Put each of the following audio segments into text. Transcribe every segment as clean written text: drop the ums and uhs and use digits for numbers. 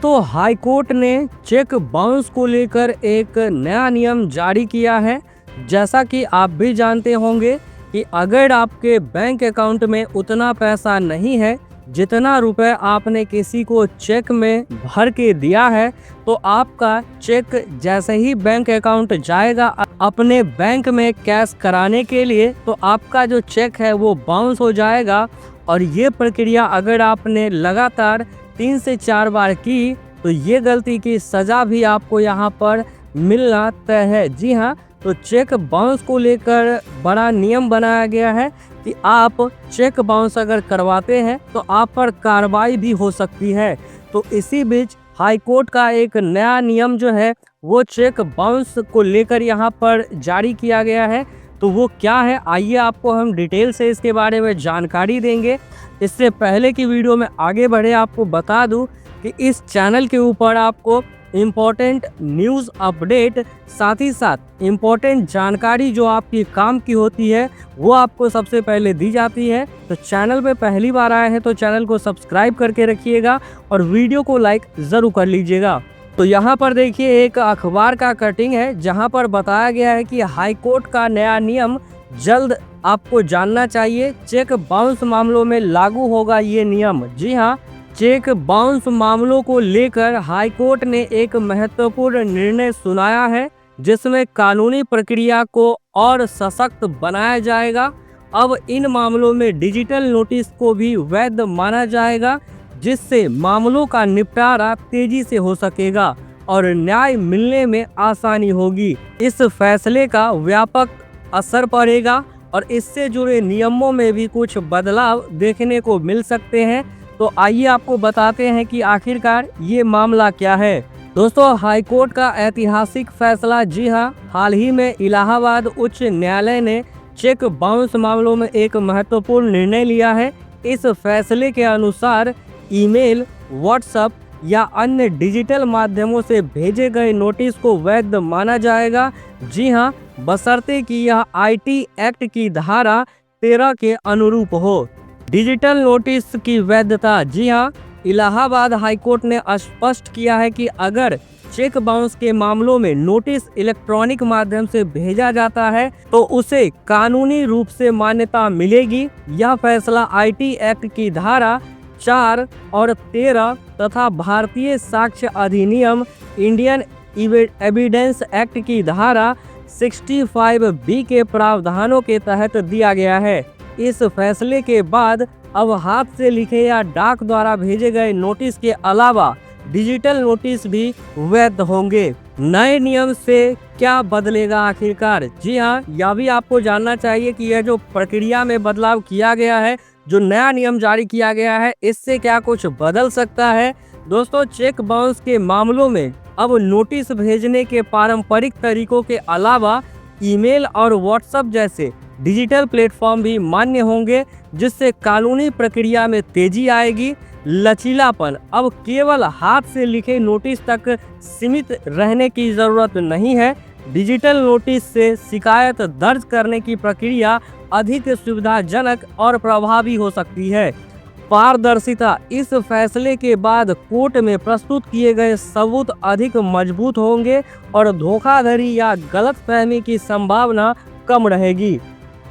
दोस्तों, high court ने cheque bounce को लेकर एक नया नियम जारी किया है। जैसा कि आप भी जानते होंगे कि अगर आपके बैंक अकाउंट में उतना पैसा नहीं है जितना रुपए आपने किसी को चेक में भर के दिया है, तो आपका चेक जैसे ही बैंक अकाउंट जाएगा अपने बैंक में कैश कराने के लिए, तो आपका जो चेक है वो बाउंस हो जाएगा। और ये प्रक्रिया अगर आपने लगातार 3 से 4 बार की तो ये गलती की सज़ा भी आपको यहाँ पर मिलना तय है। जी हाँ, तो चेक बाउंस को लेकर बड़ा नियम बनाया गया है कि आप चेक बाउंस अगर करवाते हैं तो आप पर कार्रवाई भी हो सकती है। तो इसी बीच हाई कोर्ट का एक नया नियम जो है वो चेक बाउंस को लेकर यहाँ पर जारी किया गया है। तो वो क्या है, आइए आपको हम डिटेल से इसके बारे में जानकारी देंगे। इससे पहले की वीडियो में आगे बढ़े आपको बता दूं कि इस चैनल के ऊपर आपको इम्पोर्टेंट न्यूज़ अपडेट, साथ ही साथ इम्पोर्टेंट जानकारी जो आपकी काम की होती है वो आपको सबसे पहले दी जाती है। तो चैनल पे पहली बार आए हैं तो चैनल को सब्सक्राइब करके रखिएगा और वीडियो को लाइक ज़रूर कर लीजिएगा। तो यहाँ पर देखिए एक अखबार का कटिंग है जहाँ पर बताया गया है कि हाई कोर्ट का नया नियम जल्द आपको जानना चाहिए। चेक बाउंस मामलों में लागू होगा ये नियम। जी हाँ, चेक बाउंस मामलों को लेकर हाई कोर्ट ने एक महत्वपूर्ण निर्णय सुनाया है जिसमें कानूनी प्रक्रिया को और सशक्त बनाया जाएगा। अब इन मामलों में डिजिटल नोटिस को भी वैध माना जाएगा, जिससे मामलों का निपटारा तेजी से हो सकेगा और न्याय मिलने में आसानी होगी। इस फैसले का व्यापक असर पड़ेगा और इससे जुड़े नियमों में भी कुछ बदलाव देखने को मिल सकते हैं। तो आइए आपको बताते हैं कि आखिरकार ये मामला क्या है। दोस्तों, हाई कोर्ट का ऐतिहासिक फैसला, जी हाँ, हाल ही में इलाहाबाद उच्च न्यायालय ने चेक बाउंस मामलों में एक महत्वपूर्ण निर्णय लिया है। इस फैसले के अनुसार ईमेल, व्हाट्सएप या अन्य डिजिटल माध्यमों से भेजे गए नोटिस को वैध माना जाएगा। जी हाँ, बशर्ते कि यह आईटी एक्ट की धारा 13 के अनुरूप हो। डिजिटल नोटिस की वैधता, जी हाँ, इलाहाबाद हाईकोर्ट ने स्पष्ट किया है कि अगर चेक बाउंस के मामलों में नोटिस इलेक्ट्रॉनिक माध्यम से भेजा जाता है तो उसे कानूनी रूप से मान्यता मिलेगी। यह फैसला आईटी एक्ट की धारा 4 और 13 तथा भारतीय साक्ष्य अधिनियम, इंडियन एविडेंस एक्ट की धारा 65B के प्रावधानों के तहत दिया गया है। इस फैसले के बाद अब हाथ से लिखे या डाक द्वारा भेजे गए नोटिस के अलावा डिजिटल नोटिस भी वैध होंगे। नए नियम से क्या बदलेगा आखिरकार? जी हाँ, यह भी आपको जानना चाहिए कि यह जो प्रक्रिया में बदलाव किया गया है, जो नया नियम जारी किया गया है, इससे क्या कुछ बदल सकता है। दोस्तों, चेक बाउंस के मामलों में अब नोटिस भेजने के पारंपरिक तरीकों के अलावा ईमेल और व्हाट्सएप जैसे डिजिटल प्लेटफॉर्म भी मान्य होंगे, जिससे कानूनी प्रक्रिया में तेजी आएगी। लचीलापन, अब केवल हाथ से लिखे नोटिस तक सीमित रहने की जरूरत नहीं है। डिजिटल नोटिस से शिकायत दर्ज करने की प्रक्रिया अधिक सुविधाजनक और प्रभावी हो सकती है। पारदर्शिता, इस फैसले के बाद कोर्ट में प्रस्तुत किए गए सबूत अधिक मजबूत होंगे और धोखाधड़ी या गलतफहमी की संभावना कम रहेगी।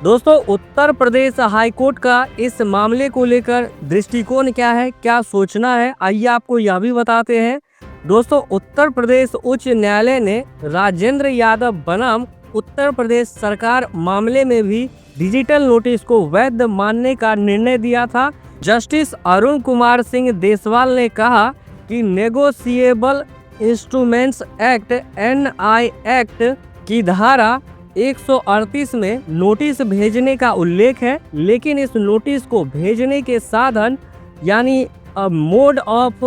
दोस्तों, उत्तर प्रदेश हाईकोर्ट का इस मामले को लेकर दृष्टिकोण क्या है, क्या सोचना है, आइए आपको यह भी बताते हैं। दोस्तों, उत्तर प्रदेश उच्च न्यायालय ने राजेंद्र यादव बनाम उत्तर प्रदेश सरकार मामले में भी डिजिटल नोटिस को वैध मानने का निर्णय दिया था। जस्टिस अरुण कुमार सिंह देसवाल ने कहा कि negotiable instruments act NI act की धारा 138 में नोटिस भेजने का उल्लेख है, लेकिन इस नोटिस को भेजने के साधन यानी मोड ऑफ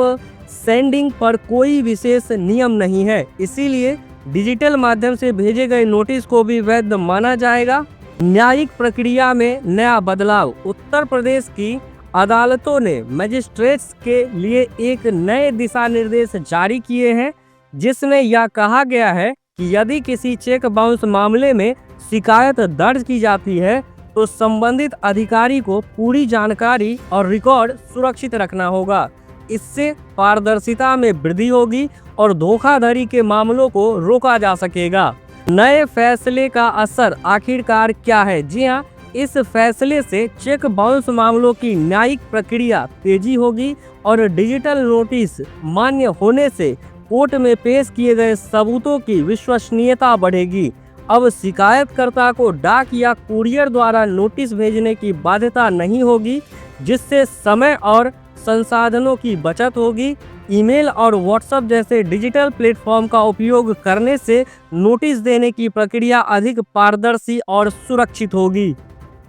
सेंडिंग पर कोई विशेष नियम नहीं है। इसीलिए डिजिटल माध्यम से भेजे गए नोटिस को भी वैध माना जाएगा। न्यायिक प्रक्रिया में नया बदलाव, उत्तर प्रदेश की अदालतों ने मजिस्ट्रेट्स के लिए एक नए दिशा निर्देश जारी किए हैं, जिसमें यह कहा गया है कि यदि किसी चेक बाउंस मामले में शिकायत दर्ज की जाती है तो संबंधित अधिकारी को पूरी जानकारी और रिकॉर्ड सुरक्षित रखना होगा। इससे पारदर्शिता में वृद्धि होगी और धोखाधड़ी के मामलों को रोका जा सकेगा। नए फैसले का असर आखिरकार क्या है? जी हाँ, इस फैसले से चेक बाउंस मामलों की न्यायिक प्रक्रिया तेजी होगी और डिजिटल नोटिस मान्य होने से कोर्ट में पेश किए गए सबूतों की विश्वसनीयता बढ़ेगी। अब शिकायतकर्ता को डाक या कुरियर द्वारा नोटिस भेजने की बाध्यता नहीं होगी, जिससे समय और संसाधनों की बचत होगी। ईमेल और व्हाट्सएप जैसे डिजिटल प्लेटफॉर्म का उपयोग करने से नोटिस देने की प्रक्रिया अधिक पारदर्शी और सुरक्षित होगी।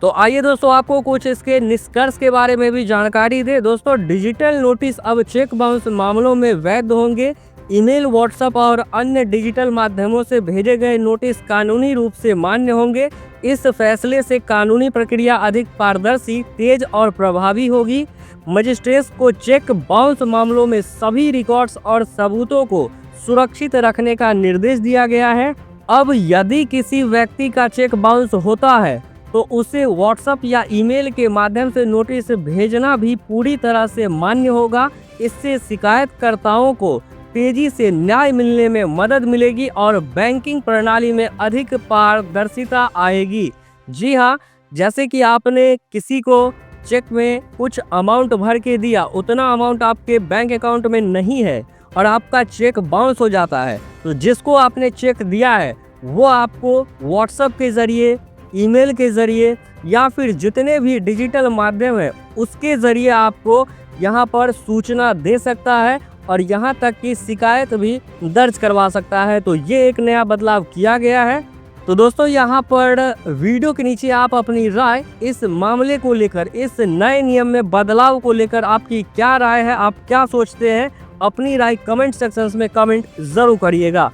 तो आइए दोस्तों, आपको कुछ इसके निष्कर्ष के बारे में भी जानकारी दे। दोस्तों, डिजिटल नोटिस अब चेक बाउंस मामलों में वैध होंगे। ईमेल, व्हाट्सएप और अन्य डिजिटल माध्यमों से भेजे गए नोटिस कानूनी रूप से मान्य होंगे। इस फैसले से कानूनी प्रक्रिया अधिक पारदर्शी, तेज और प्रभावी होगी। मजिस्ट्रेट्स को चेक बाउंस मामलों में सभी रिकॉर्ड्स और सबूतों को सुरक्षित रखने का निर्देश दिया गया है। अब यदि किसी व्यक्ति का चेक बाउंस होता है तो उसे व्हाट्सएप या ईमेल के माध्यम से नोटिस भेजना भी पूरी तरह से मान्य होगा। इससे शिकायतकर्ताओं को तेजी से न्याय मिलने में मदद मिलेगी और बैंकिंग प्रणाली में अधिक पारदर्शिता आएगी। जी हाँ, जैसे कि आपने किसी को चेक में कुछ अमाउंट भर के दिया, उतना अमाउंट आपके बैंक अकाउंट में नहीं है और आपका चेक बाउंस हो जाता है, तो जिसको आपने चेक दिया है वो आपको व्हाट्सएप के ज़रिए, ईमेल के ज़रिए या फिर जितने भी डिजिटल माध्यम है उसके ज़रिए आपको यहाँ पर सूचना दे सकता है और यहाँ तक कि शिकायत भी दर्ज करवा सकता है। तो ये एक नया बदलाव किया गया है। तो दोस्तों, यहाँ पर वीडियो के नीचे आप अपनी राय इस मामले को लेकर, इस नए नियम में बदलाव को लेकर आपकी क्या राय है, आप क्या सोचते हैं, अपनी राय कमेंट सेक्शन में कमेंट ज़रूर करिएगा।